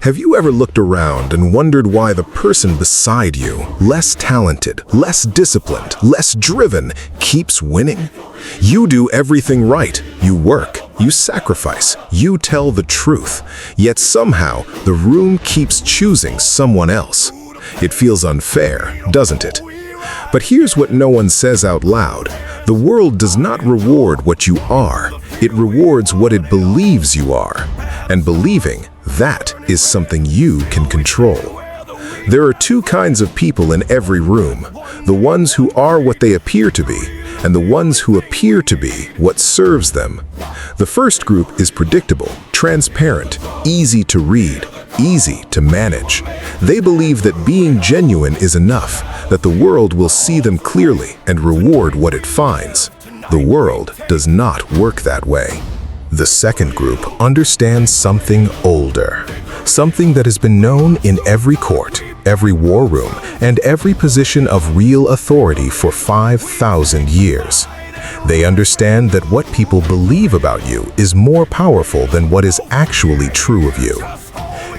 Have you ever looked around and wondered why the person beside you, less talented, less disciplined, less driven, keeps winning? You do everything right. You work, you sacrifice, you tell the truth. Yet somehow, the room keeps choosing someone else. It feels unfair, doesn't it? But here's what no one says out loud. The world does not reward what you are. It rewards what it believes you are. And believing, that is something you can control. There are two kinds of people in every room. The ones who are what they appear to be, and the ones who appear to be what serves them. The first group is predictable, transparent, easy to read, easy to manage. They believe that being genuine is enough, that the world will see them clearly and reward what it finds. The world does not work that way. The second group understands something older, something that has been known in every court, every war room, and every position of real authority for 5,000 years. They understand that what people believe about you is more powerful than what is actually true of you.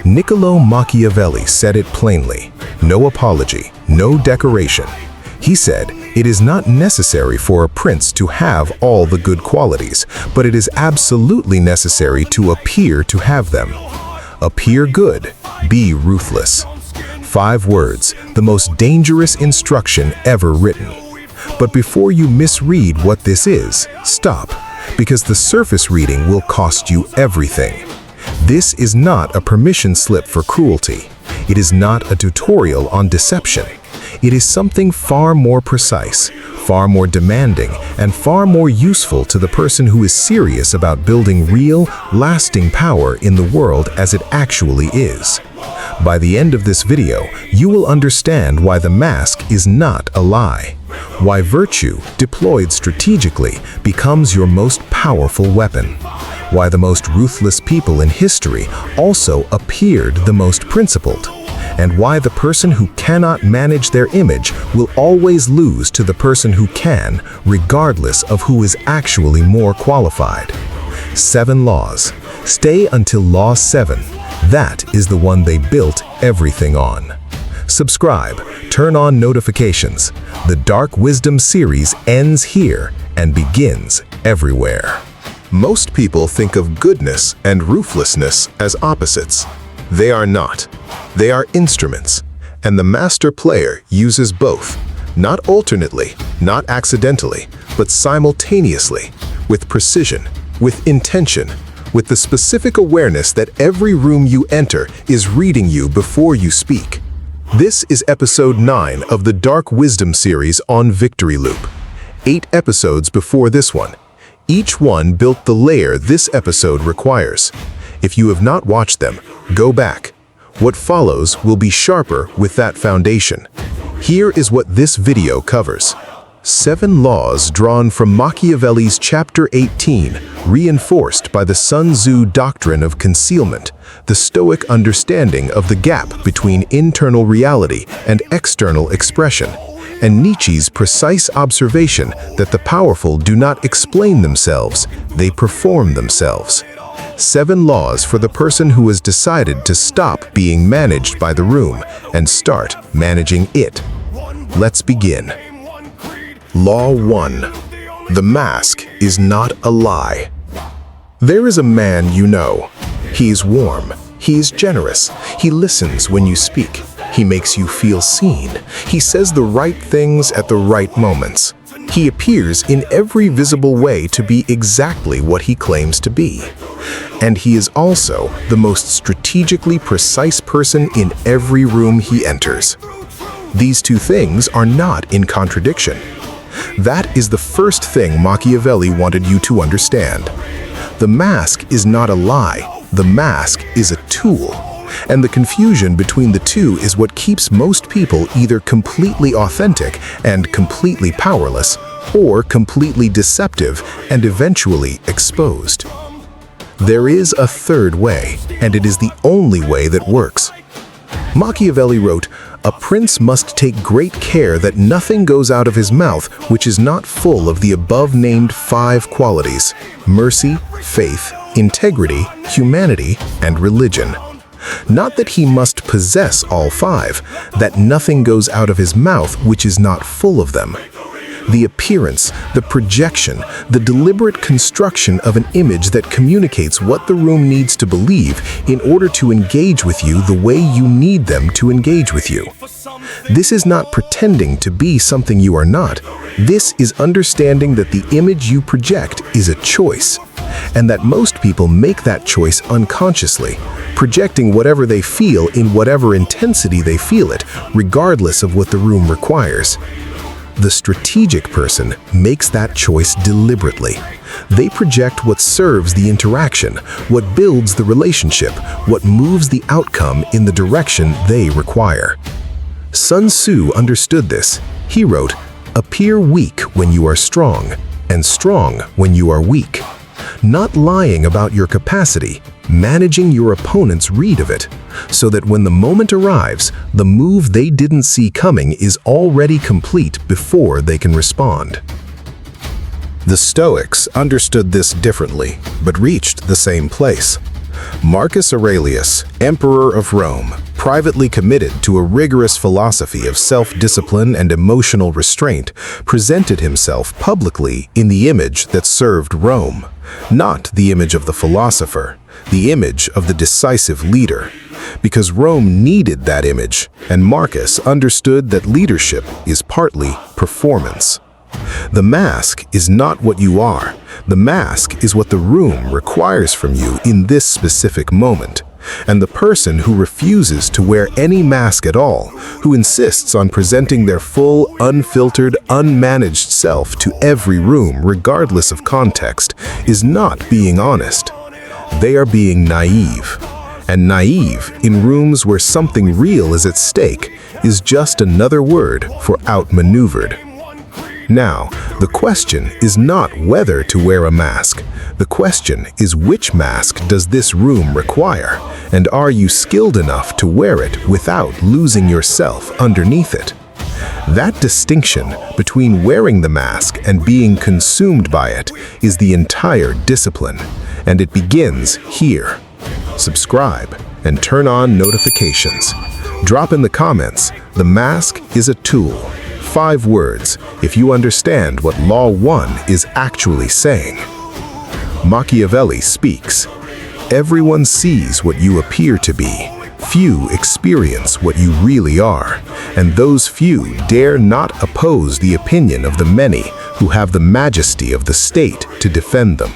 Niccolo Machiavelli said it plainly: no apology, no decoration. He said, it is not necessary for a prince to have all the good qualities, but it is absolutely necessary to appear to have them. Appear good, be ruthless. 5 words, the most dangerous instruction ever written. But before you misread what this is, stop, because the surface reading will cost you everything. This is not a permission slip for cruelty. It is not a tutorial on deception. It is something far more precise, far more demanding, and far more useful to the person who is serious about building real, lasting power in the world as it actually is. By the end of this video, you will understand why the mask is not a lie, why virtue, deployed strategically, becomes your most powerful weapon, why the most ruthless people in history also appeared the most principled, and why the person who cannot manage their image will always lose to the person who can, regardless of who is actually more qualified. 7 laws. Stay until Law 7. That is the one they built everything on. Subscribe, turn on notifications. The Dark Wisdom series ends here and begins everywhere. Most people think of goodness and ruthlessness as opposites. They are not. They are instruments, and the master player uses both, not alternately, not accidentally, but simultaneously, with precision, with intention, with the specific awareness that every room you enter is reading you before you speak. This is episode 9 of the Dark Wisdom series on Victory Loop. 8 episodes before this one. Each one built the layer this episode requires. If you have not watched them, go back. What follows will be sharper with that foundation. Here is what this video covers. 7 laws drawn from Machiavelli's Chapter 18, reinforced by the Sun Tzu doctrine of concealment, the Stoic understanding of the gap between internal reality and external expression, and Nietzsche's precise observation that the powerful do not explain themselves, they perform themselves. 7 laws for the person who has decided to stop being managed by the room and start managing it. Let's begin. Law 1. The mask is not a lie. There is a man you know. He's warm. He's generous. He listens when you speak. He makes you feel seen. He says the right things at the right moments. He appears in every visible way to be exactly what he claims to be. And he is also the most strategically precise person in every room he enters. These two things are not in contradiction. That is the first thing Machiavelli wanted you to understand. The mask is not a lie. The mask is a tool. And the confusion between the two is what keeps most people either completely authentic and completely powerless, or completely deceptive and eventually exposed. There is a third way, and it is the only way that works. Machiavelli wrote, "A prince must take great care that nothing goes out of his mouth which is not full of the above-named 5 qualities: mercy, faith, integrity, humanity, and religion." Not that he must possess all five, that nothing goes out of his mouth which is not full of them. The appearance, the projection, the deliberate construction of an image that communicates what the room needs to believe in order to engage with you the way you need them to engage with you. This is not pretending to be something you are not. This is understanding that the image you project is a choice, and that most people make that choice unconsciously, projecting whatever they feel in whatever intensity they feel it, regardless of what the room requires. The strategic person makes that choice deliberately. They project what serves the interaction, what builds the relationship, what moves the outcome in the direction they require. Sun Tzu understood this. He wrote, "Appear weak when you are strong, and strong when you are weak." Not lying about your capacity, managing your opponent's read of it, so that when the moment arrives, the move they didn't see coming is already complete before they can respond. The Stoics understood this differently, but reached the same place. Marcus Aurelius, Emperor of Rome, privately committed to a rigorous philosophy of self-discipline and emotional restraint, presented himself publicly in the image that served Rome, not the image of the philosopher, the image of the decisive leader, because Rome needed that image, and Marcus understood that leadership is partly performance. The mask is not what you are. The mask is what the room requires from you in this specific moment. And the person who refuses to wear any mask at all, who insists on presenting their full, unfiltered, unmanaged self to every room regardless of context, is not being honest. They are being naive. And naive, in rooms where something real is at stake, is just another word for outmaneuvered. Now, the question is not whether to wear a mask. The question is, which mask does this room require, and are you skilled enough to wear it without losing yourself underneath it? That distinction between wearing the mask and being consumed by it is the entire discipline, and it begins here. Subscribe and turn on notifications. Drop in the comments, the mask is a tool. 5 words, if you understand what Law 1 is actually saying. Machiavelli speaks, "Everyone sees what you appear to be. Few experience what you really are, and those few dare not oppose the opinion of the many who have the majesty of the state to defend them."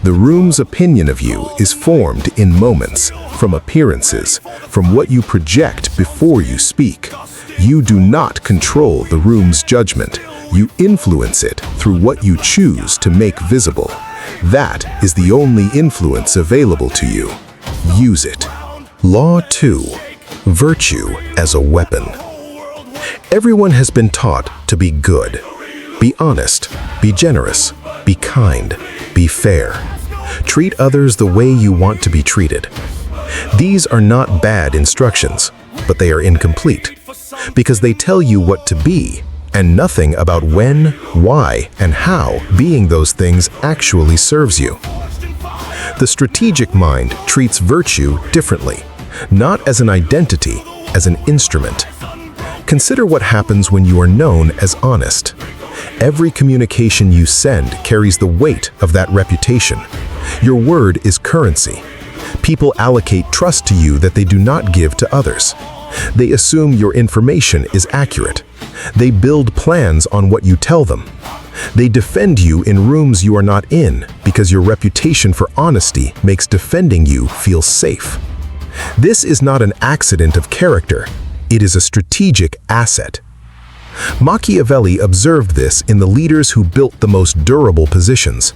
The room's opinion of you is formed in moments, from appearances, from what you project before you speak. You do not control the room's judgment. You influence it through what you choose to make visible. That is the only influence available to you. Use it. Law 2. Virtue as a weapon. Everyone has been taught to be good. Be honest, be generous, be kind, be fair. Treat others the way you want to be treated. These are not bad instructions, but they are incomplete, because they tell you what to be, and nothing about when, why, and how being those things actually serves you. The strategic mind treats virtue differently, not as an identity, as an instrument. Consider what happens when you are known as honest. Every communication you send carries the weight of that reputation. Your word is currency. People allocate trust to you that they do not give to others. They assume your information is accurate. They build plans on what you tell them. They defend you in rooms you are not in because your reputation for honesty makes defending you feel safe. This is not an accident of character. It is a strategic asset. Machiavelli observed this in the leaders who built the most durable positions,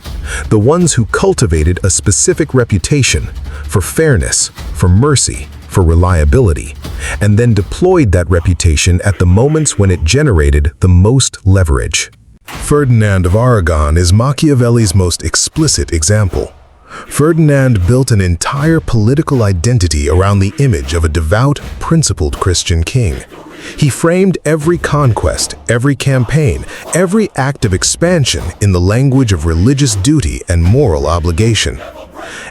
the ones who cultivated a specific reputation for fairness, for mercy, for reliability, and then deployed that reputation at the moments when it generated the most leverage. Ferdinand of Aragon is Machiavelli's most explicit example. Ferdinand built an entire political identity around the image of a devout, principled Christian king. He framed every conquest, every campaign, every act of expansion in the language of religious duty and moral obligation.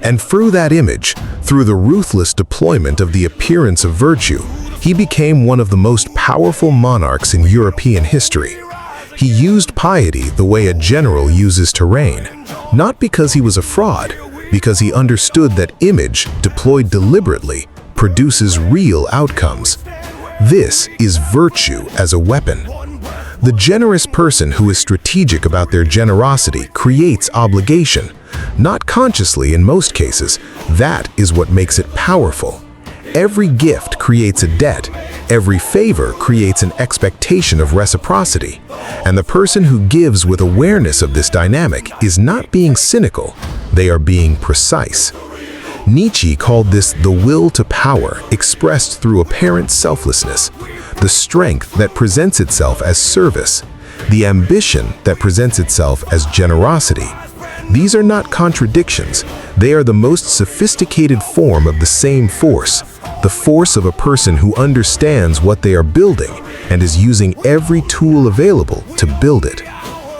And through that image, through the ruthless deployment of the appearance of virtue, he became one of the most powerful monarchs in European history. He used piety the way a general uses to reign, not because he was a fraud, because he understood that image, deployed deliberately, produces real outcomes. This is virtue as a weapon. The generous person who is strategic about their generosity creates obligation, not consciously in most cases. That is what makes it powerful. Every gift creates a debt. Every favor creates an expectation of reciprocity. And the person who gives with awareness of this dynamic is not being cynical. They are being precise. Nietzsche called this the will to power expressed through apparent selflessness, the strength that presents itself as service, the ambition that presents itself as generosity. These are not contradictions. They are the most sophisticated form of the same force, the force of a person who understands what they are building and is using every tool available to build it.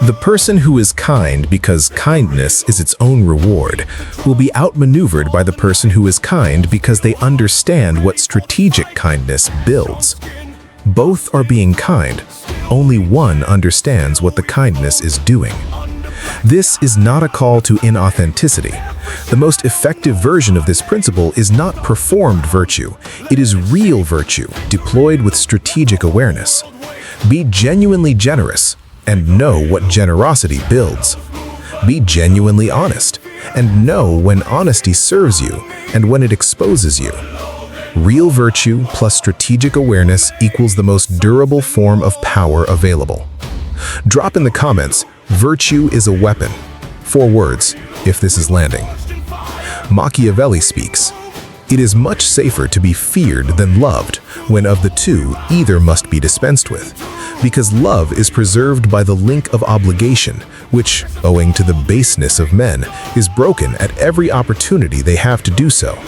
The person who is kind because kindness is its own reward will be outmaneuvered by the person who is kind because they understand what strategic kindness builds. Both are being kind. Only one understands what the kindness is doing. This is not a call to inauthenticity. The most effective version of this principle is not performed virtue. It is real virtue, deployed with strategic awareness. Be genuinely generous and know what generosity builds. Be genuinely honest and know when honesty serves you and when it exposes you. Real virtue plus strategic awareness equals the most durable form of power available. Drop in the comments, virtue is a weapon. 4 words, if this is landing. Machiavelli speaks, "It is much safer to be feared than loved, when of the two, either must be dispensed with. Because love is preserved by the link of obligation, which, owing to the baseness of men, is broken at every opportunity they have to do so.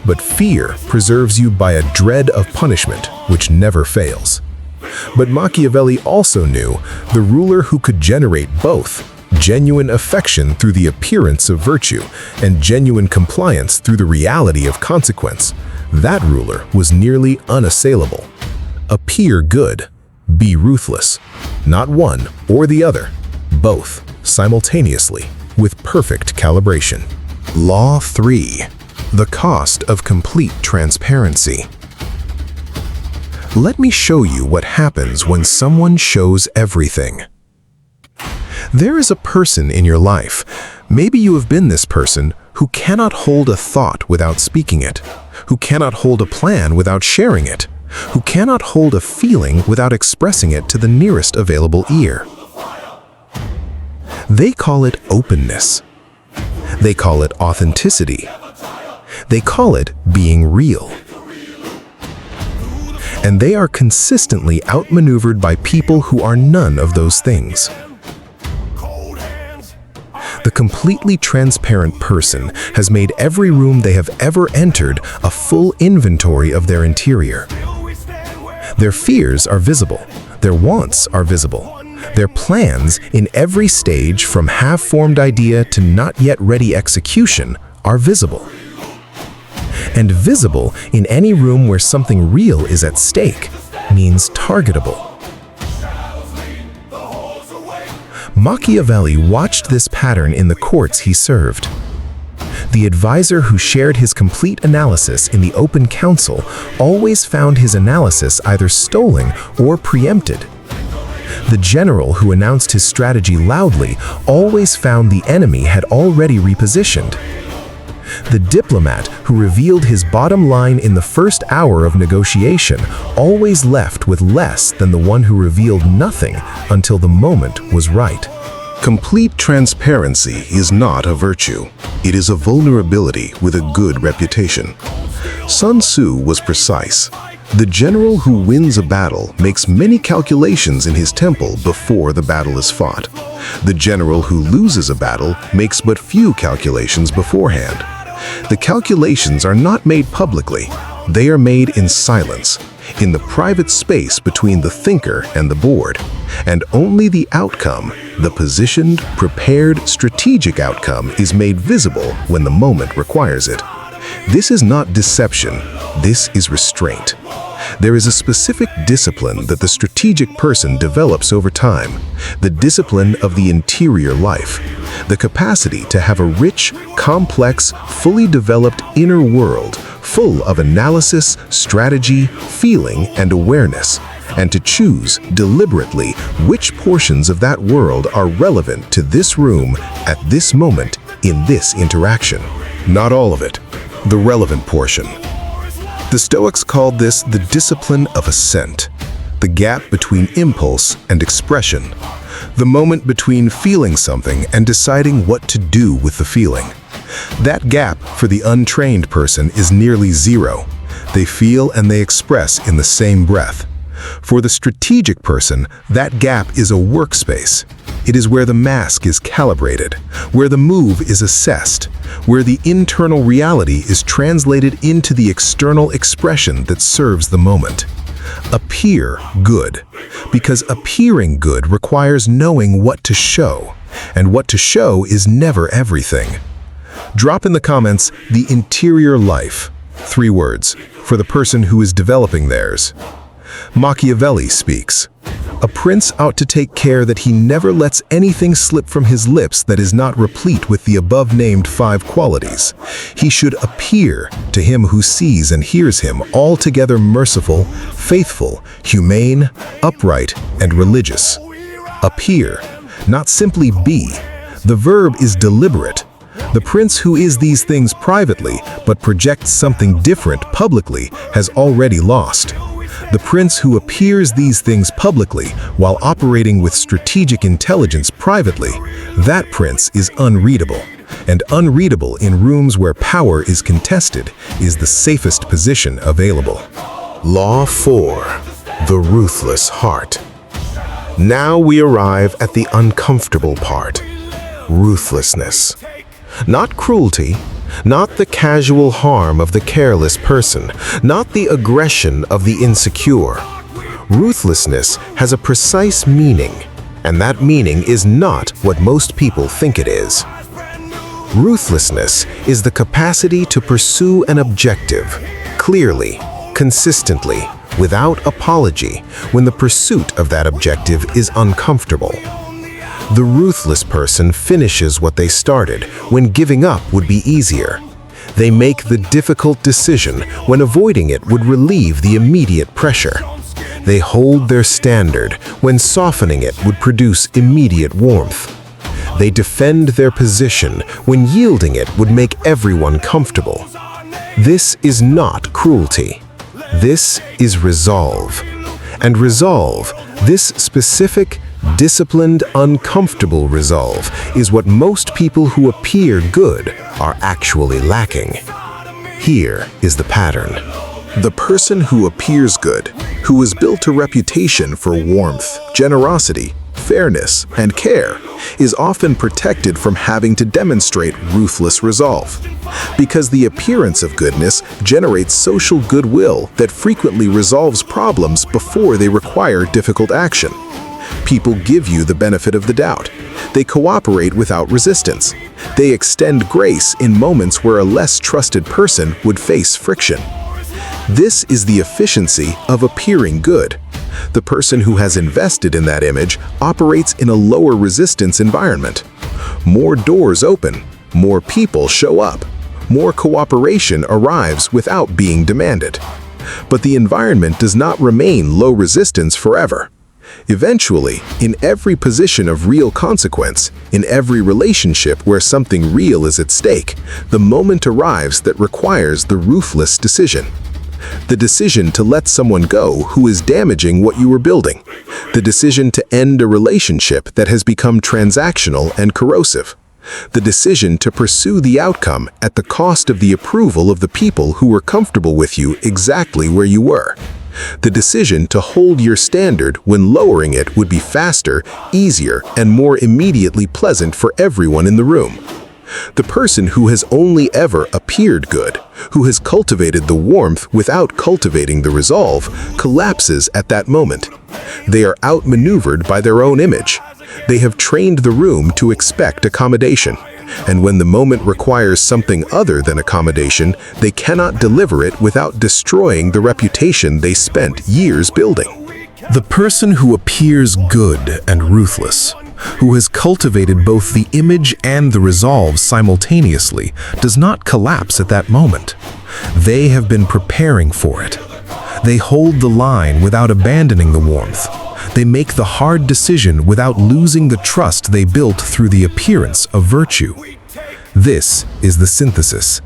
But fear preserves you by a dread of punishment, which never fails." But Machiavelli also knew the ruler who could generate both, genuine affection through the appearance of virtue and genuine compliance through the reality of consequence. That ruler was nearly unassailable. Appear good. Be ruthless. Not one or the other. Both, simultaneously, with perfect calibration. Law 3. The cost of complete transparency. Let me show you what happens when someone shows everything. There is a person in your life, maybe you have been this person, who cannot hold a thought without speaking it, who cannot hold a plan without sharing it, who cannot hold a feeling without expressing it to the nearest available ear. They call it openness. They call it authenticity. They call it being real. And they are consistently outmaneuvered by people who are none of those things. The completely transparent person has made every room they have ever entered a full inventory of their interior. Their fears are visible. Their wants are visible. Their plans in every stage from half-formed idea to not yet ready execution are visible. And visible in any room where something real is at stake means targetable. Machiavelli watched this pattern in the courts he served. The advisor who shared his complete analysis in the open council always found his analysis either stolen or preempted. The general who announced his strategy loudly always found the enemy had already repositioned. The diplomat who revealed his bottom line in the first hour of negotiation always left with less than the one who revealed nothing until the moment was right. Complete transparency is not a virtue. It is a vulnerability with a good reputation. Sun Tzu was precise. The general who wins a battle makes many calculations in his temple before the battle is fought. The general who loses a battle makes but few calculations beforehand. The calculations are not made publicly. They are made in silence, in the private space between the thinker and the board. And only the outcome, the positioned, prepared, strategic outcome, is made visible when the moment requires it. This is not deception, this is restraint. There is a specific discipline that the strategic person develops over time, the discipline of the interior life, the capacity to have a rich, complex, fully developed inner world full of analysis, strategy, feeling, and awareness, and to choose deliberately which portions of that world are relevant to this room at this moment in this interaction. Not all of it, the relevant portion. The Stoics called this the discipline of assent, the gap between impulse and expression, the moment between feeling something and deciding what to do with the feeling. That gap for the untrained person is nearly zero. They feel and they express in the same breath. For the strategic person, that gap is a workspace. It is where the mask is calibrated, where the move is assessed, where the internal reality is translated into the external expression that serves the moment. Appear good, because appearing good requires knowing what to show, and what to show is never everything. Drop in the comments the interior life, 3 words, for the person who is developing theirs. Machiavelli speaks, "A prince ought to take care that he never lets anything slip from his lips that is not replete with the above-named 5 qualities. He should appear to him who sees and hears him altogether merciful, faithful, humane, upright, and religious." Appear, not simply be. The verb is deliberate. The prince who is these things privately but projects something different publicly has already lost. The prince who appears these things publicly while operating with strategic intelligence privately, that prince is unreadable. And unreadable in rooms where power is contested is the safest position available. Law 4. The Ruthless Heart. Now we arrive at the uncomfortable part. Ruthlessness. Not cruelty, not the casual harm of the careless person, not the aggression of the insecure. Ruthlessness has a precise meaning, and that meaning is not what most people think it is. Ruthlessness is the capacity to pursue an objective, clearly, consistently, without apology, when the pursuit of that objective is uncomfortable. The ruthless person finishes what they started when giving up would be easier. They make the difficult decision when avoiding it would relieve the immediate pressure. They hold their standard when softening it would produce immediate warmth. They defend their position when yielding it would make everyone comfortable. This is not cruelty. This is resolve. And resolve, this specific, disciplined, uncomfortable resolve, is what most people who appear good are actually lacking. Here is the pattern. The person who appears good, who has built a reputation for warmth, generosity, fairness, and care, is often protected from having to demonstrate ruthless resolve. Because the appearance of goodness generates social goodwill that frequently resolves problems before they require difficult action. People give you the benefit of the doubt. They cooperate without resistance. They extend grace in moments where a less trusted person would face friction. This is the efficiency of appearing good. The person who has invested in that image operates in a lower resistance environment. More doors open, more people show up, more cooperation arrives without being demanded. But the environment does not remain low resistance forever. Eventually, in every position of real consequence, in every relationship where something real is at stake, the moment arrives that requires the ruthless decision. The decision to let someone go who is damaging what you were building. The decision to end a relationship that has become transactional and corrosive. The decision to pursue the outcome at the cost of the approval of the people who were comfortable with you exactly where you were. The decision to hold your standard when lowering it would be faster, easier, and more immediately pleasant for everyone in the room. The person who has only ever appeared good, who has cultivated the warmth without cultivating the resolve, collapses at that moment. They are outmaneuvered by their own image. They have trained the room to expect accommodation. And when the moment requires something other than accommodation, they cannot deliver it without destroying the reputation they spent years building. The person who appears good and ruthless, who has cultivated both the image and the resolve simultaneously, does not collapse at that moment. They have been preparing for it. They hold the line without abandoning the warmth. They make the hard decision without losing the trust they built through the appearance of virtue. This is the synthesis.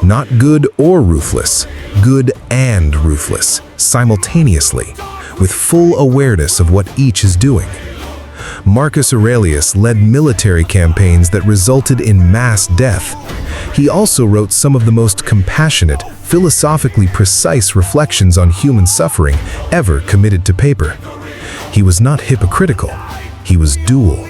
Not good or ruthless, good and ruthless, simultaneously, with full awareness of what each is doing. Marcus Aurelius led military campaigns that resulted in mass death. He also wrote some of the most compassionate, philosophically precise reflections on human suffering ever committed to paper. He was not hypocritical, he was dual.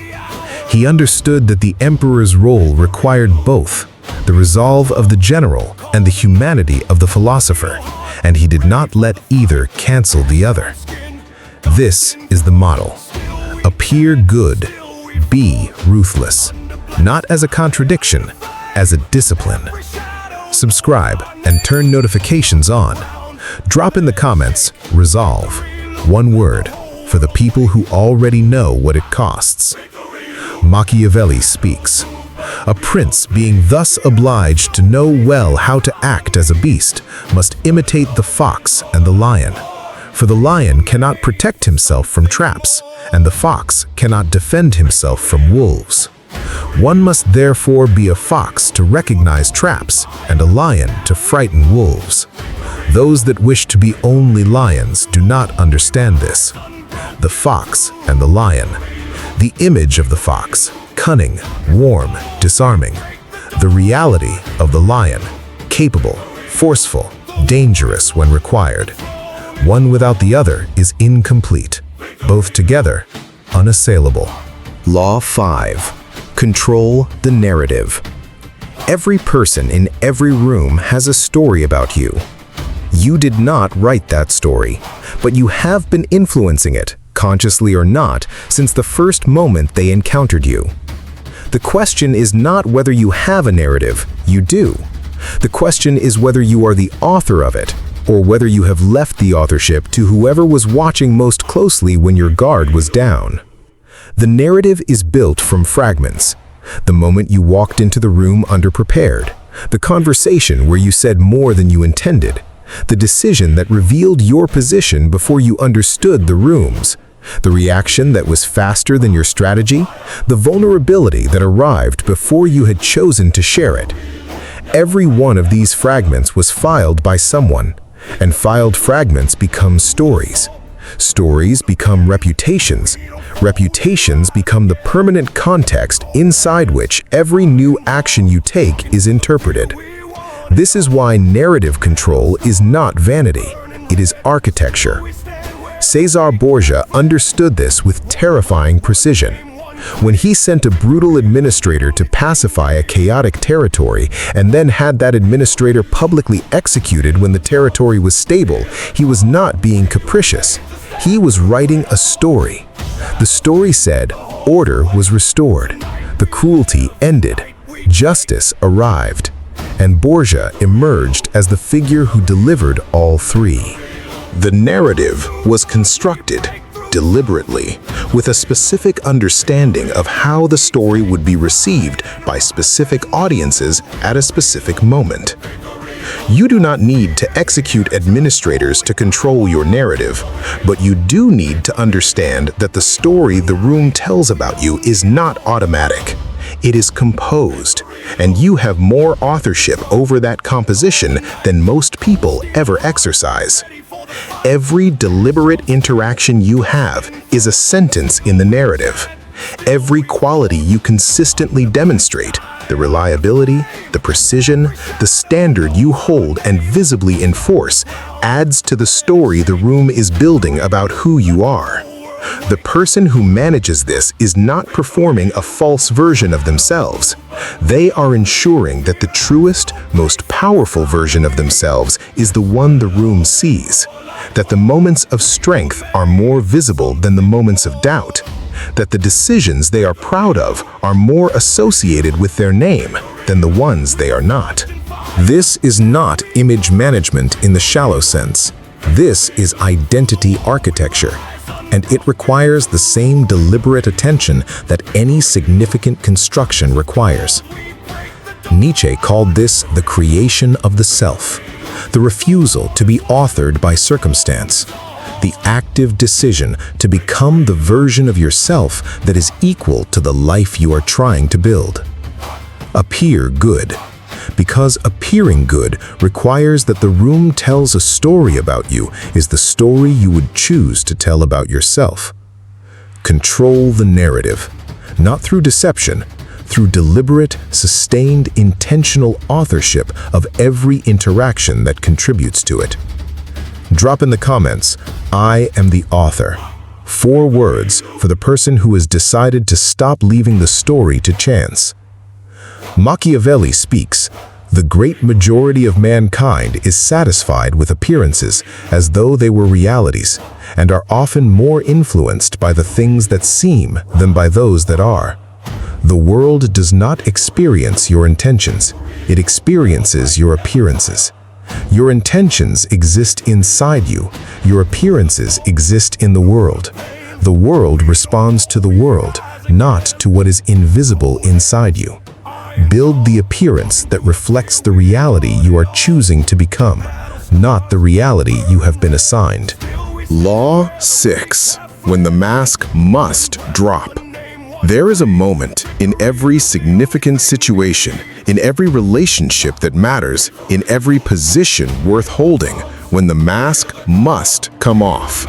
He understood that the emperor's role required both, the resolve of the general and the humanity of the philosopher, and he did not let either cancel the other. This is the model. Appear good, be ruthless, not as a contradiction, as a discipline. Subscribe and turn notifications on. Drop in the comments, resolve, one word, for the people who already know what it costs. Machiavelli speaks. A prince being thus obliged to know well how to act as a beast must imitate the fox and the lion. For the lion cannot protect himself from traps, and the fox cannot defend himself from wolves. One must therefore be a fox to recognize traps, and a lion to frighten wolves. Those that wish to be only lions do not understand this. The fox and the lion. The image of the fox, cunning, warm, disarming. The reality of the lion, capable, forceful, dangerous when required. One without the other is incomplete. Both together, unassailable. Law 5. Control the narrative. Every person in every room has a story about you. You did not write that story, but you have been influencing it, consciously or not, since the first moment they encountered you. The question is not whether you have a narrative, you do. The question is whether you are the author of it, or whether you have left the authorship to whoever was watching most closely when your guard was down. The narrative is built from fragments. The moment you walked into the room underprepared, the conversation where you said more than you intended, the decision that revealed your position before you understood the room's, the reaction that was faster than your strategy, the vulnerability that arrived before you had chosen to share it. Every one of these fragments was filed by someone, and filed fragments become stories. Stories become reputations. Reputations become the permanent context inside which every new action you take is interpreted. This is why narrative control is not vanity, it is architecture. Cesar Borgia understood this with terrifying precision. When he sent a brutal administrator to pacify a chaotic territory and then had that administrator publicly executed when the territory was stable, he was not being capricious. He was writing a story. The story said, order was restored, the cruelty ended, justice arrived, and Borgia emerged as the figure who delivered all three. The narrative was constructed deliberately, with a specific understanding of how the story would be received by specific audiences at a specific moment. You do not need to execute administrators to control your narrative, but you do need to understand that the story the room tells about you is not automatic. It is composed, and you have more authorship over that composition than most people ever exercise. Every deliberate interaction you have is a sentence in the narrative. Every quality you consistently demonstrate, the reliability, the precision, the standard you hold and visibly enforce, adds to the story the room is building about who you are. The person who manages this is not performing a false version of themselves. They are ensuring that the truest, most powerful version of themselves is the one the room sees. That the moments of strength are more visible than the moments of doubt. That the decisions they are proud of are more associated with their name than the ones they are not. This is not image management in the shallow sense. This is identity architecture, and it requires the same deliberate attention that any significant construction requires. Nietzsche called this the creation of the self, the refusal to be authored by circumstance, the active decision to become the version of yourself that is equal to the life you are trying to build. Appear good. Because appearing good requires that the room tells a story about you is the story you would choose to tell about yourself. Control the narrative, not through deception, through deliberate, sustained, intentional authorship of every interaction that contributes to it. Drop in the comments, "I am the author." 4 words for the person who has decided to stop leaving the story to chance. Machiavelli speaks, "The great majority of mankind is satisfied with appearances as though they were realities, and are often more influenced by the things that seem than by those that are." The world does not experience your intentions, it experiences your appearances. Your intentions exist inside you, your appearances exist in the world. The world responds to the world, not to what is invisible inside you. Build the appearance that reflects the reality you are choosing to become, not the reality you have been assigned. Law 6. When the mask must drop. There is a moment in every significant situation, in every relationship that matters, in every position worth holding, when the mask must come off.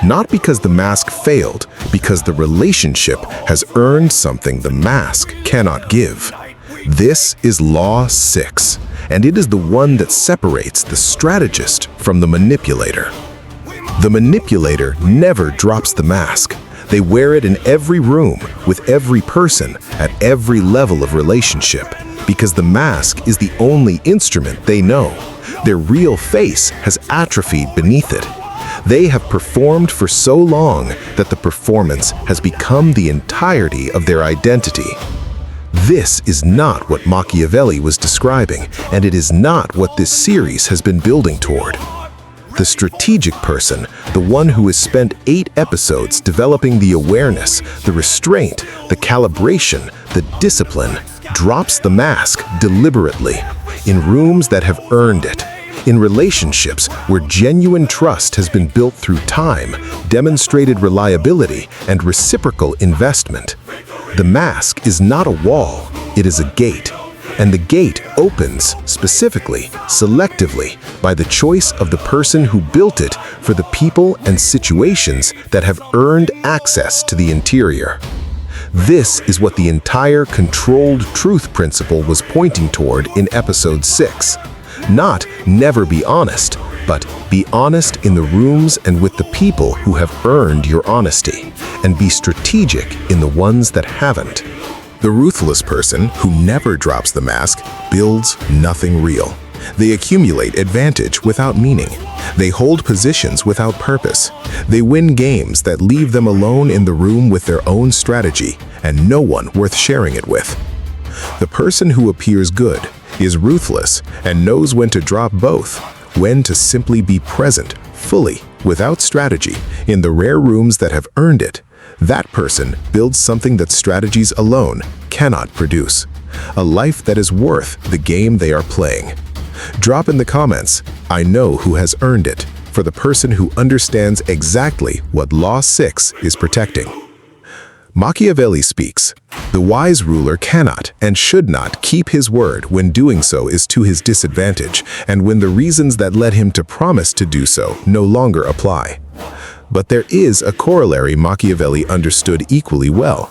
Not because the mask failed, because the relationship has earned something the mask cannot give. This is Law 6, and it is the one that separates the strategist from the manipulator. The manipulator never drops the mask. They wear it in every room, with every person, at every level of relationship, because the mask is the only instrument they know. Their real face has atrophied beneath it. They have performed for so long that the performance has become the entirety of their identity. This is not what Machiavelli was describing, and it is not what this series has been building toward. The strategic person, the one who has spent 8 episodes developing the awareness, the restraint, the calibration, the discipline, drops the mask deliberately, in rooms that have earned it, in relationships where genuine trust has been built through time, demonstrated reliability, and reciprocal investment. The mask is not a wall, it is a gate. And the gate opens, specifically, selectively, by the choice of the person who built it for the people and situations that have earned access to the interior. This is what the entire controlled truth principle was pointing toward in episode 6. Not never be honest, but be honest in the rooms and with the people who have earned your honesty, and be strategic in the ones that haven't. The ruthless person who never drops the mask builds nothing real. They accumulate advantage without meaning. They hold positions without purpose. They win games that leave them alone in the room with their own strategy and no one worth sharing it with. The person who appears good is ruthless and knows when to drop both, when to simply be present, fully, without strategy, in the rare rooms that have earned it. That person builds something that strategies alone cannot produce. A life that is worth the game they are playing. Drop in the comments, "I know who has earned it," for the person who understands exactly what Law 6 is protecting. Machiavelli speaks, "The wise ruler cannot and should not keep his word when doing so is to his disadvantage, and when the reasons that led him to promise to do so no longer apply." But there is a corollary Machiavelli understood equally well.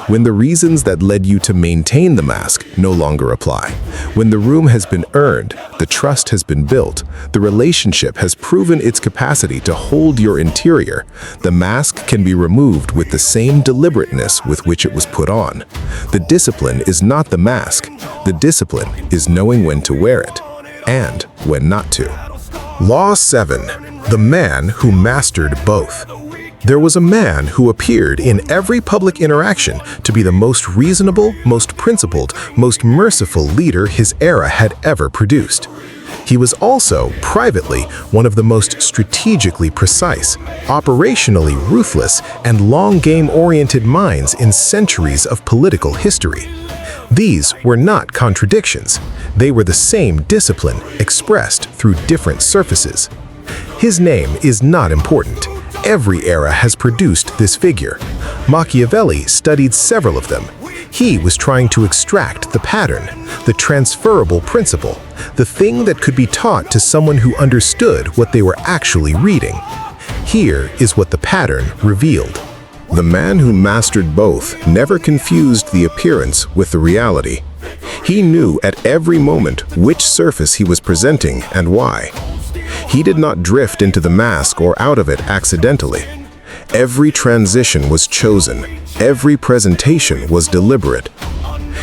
When the reasons that led you to maintain the mask no longer apply. When the room has been earned, the trust has been built, the relationship has proven its capacity to hold your interior, the mask can be removed with the same deliberateness with which it was put on. The discipline is not the mask. The discipline is knowing when to wear it and when not to. Law 7. The man who mastered both. There was a man who appeared in every public interaction to be the most reasonable, most principled, most merciful leader his era had ever produced. He was also, privately, one of the most strategically precise, operationally ruthless, and long-game-oriented minds in centuries of political history. These were not contradictions. They were the same discipline expressed through different surfaces. His name is not important. Every era has produced this figure. Machiavelli studied several of them. He was trying to extract the pattern, the transferable principle, the thing that could be taught to someone who understood what they were actually reading. Here is what the pattern revealed. The man who mastered both never confused the appearance with the reality. He knew at every moment which surface he was presenting and why. He did not drift into the mask or out of it accidentally. Every transition was chosen. Every presentation was deliberate.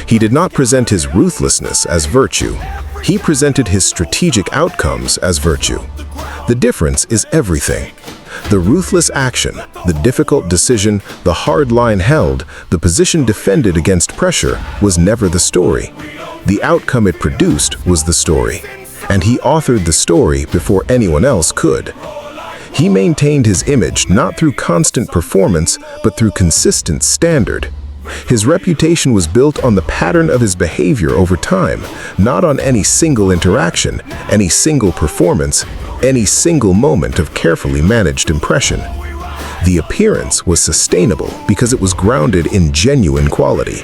He did not present his ruthlessness as virtue. He presented his strategic outcomes as virtue. The difference is everything. The ruthless action, the difficult decision, the hard line held, the position defended against pressure was never the story. The outcome it produced was the story. And he authored the story before anyone else could. He maintained his image not through constant performance, but through consistent standard. His reputation was built on the pattern of his behavior over time, not on any single interaction, any single performance, any single moment of carefully managed impression. The appearance was sustainable because it was grounded in genuine quality,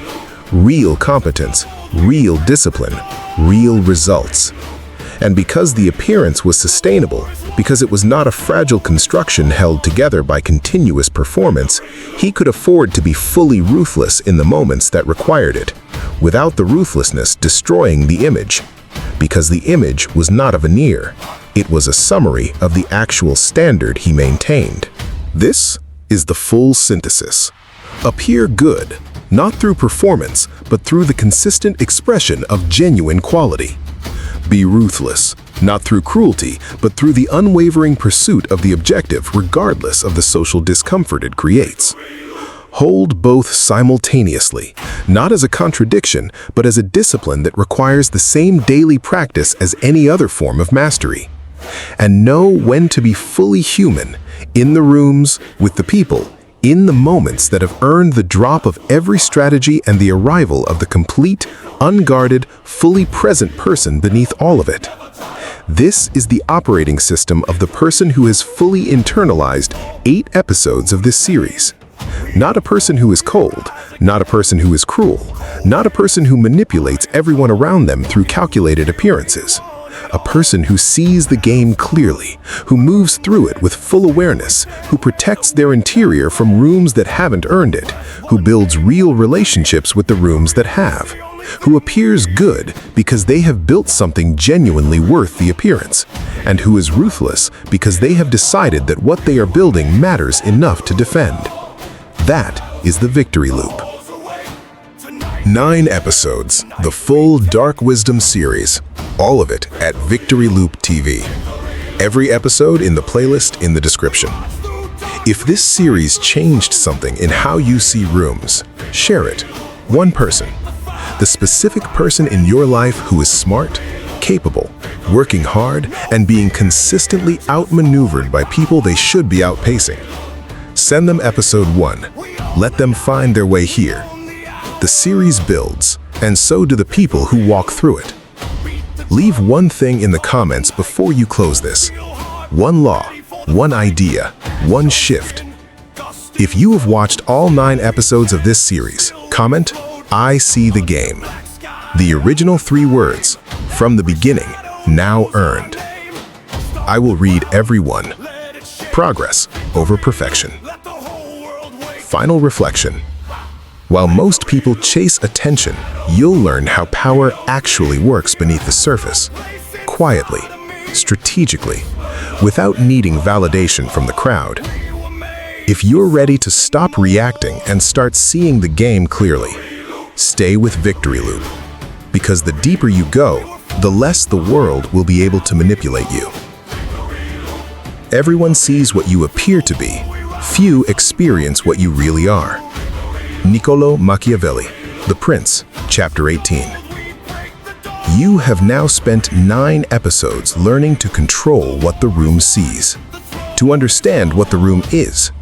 real competence, real discipline, real results. And because the appearance was sustainable, because it was not a fragile construction held together by continuous performance, he could afford to be fully ruthless in the moments that required it, without the ruthlessness destroying the image. Because the image was not a veneer, it was a summary of the actual standard he maintained. This is the full synthesis. Appear good, not through performance, but through the consistent expression of genuine quality. Be ruthless, not through cruelty, but through the unwavering pursuit of the objective regardless of the social discomfort it creates. Hold both simultaneously, not as a contradiction, but as a discipline that requires the same daily practice as any other form of mastery. And know when to be fully human, in the rooms, with the people, in the moments that have earned the drop of every strategy and the arrival of the complete, unguarded, fully present person beneath all of it. This is the operating system of the person who has fully internalized 8 episodes of this series. Not a person who is cold, not a person who is cruel, not a person who manipulates everyone around them through calculated appearances. A person who sees the game clearly, who moves through it with full awareness, who protects their interior from rooms that haven't earned it, who builds real relationships with the rooms that have, who appears good because they have built something genuinely worth the appearance, and who is ruthless because they have decided that what they are building matters enough to defend. That is the victory loop. 9 episodes, the full Dark Wisdom series, all of it at Victory Loop TV. Every episode in the playlist in the description. If this series changed something in how you see rooms, share it. One person. The specific person in your life who is smart, capable, working hard, and being consistently outmaneuvered by people they should be outpacing. Send them episode 1. Let them find their way here. The series builds, and so do the people who walk through it. Leave one thing in the comments before you close this. One law, one idea, one shift. If you have watched all 9 episodes of this series, comment, "I see the game." The original 3 words, from the beginning, now earned. I will read every one. Progress over perfection. Final reflection. While most people chase attention, you'll learn how power actually works beneath the surface, quietly, strategically, without needing validation from the crowd. If you're ready to stop reacting and start seeing the game clearly, stay with Victory Loop. Because the deeper you go, the less the world will be able to manipulate you. Everyone sees what you appear to be. Few experience what you really are. Niccolo Machiavelli, The Prince, Chapter 18. You have now spent 9 episodes learning to control what the room sees, to understand what the room is,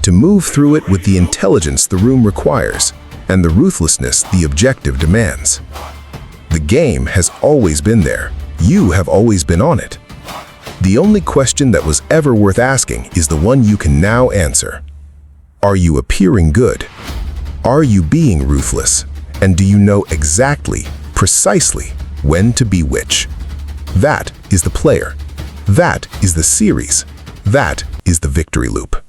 to move through it with the intelligence the room requires, and the ruthlessness the objective demands. The game has always been there. You have always been on it. The only question that was ever worth asking is the one you can now answer. Are you appearing good? Are you being ruthless? And do you know exactly, precisely, when to be which? That is the player. That is the series. That is the Victory Loop.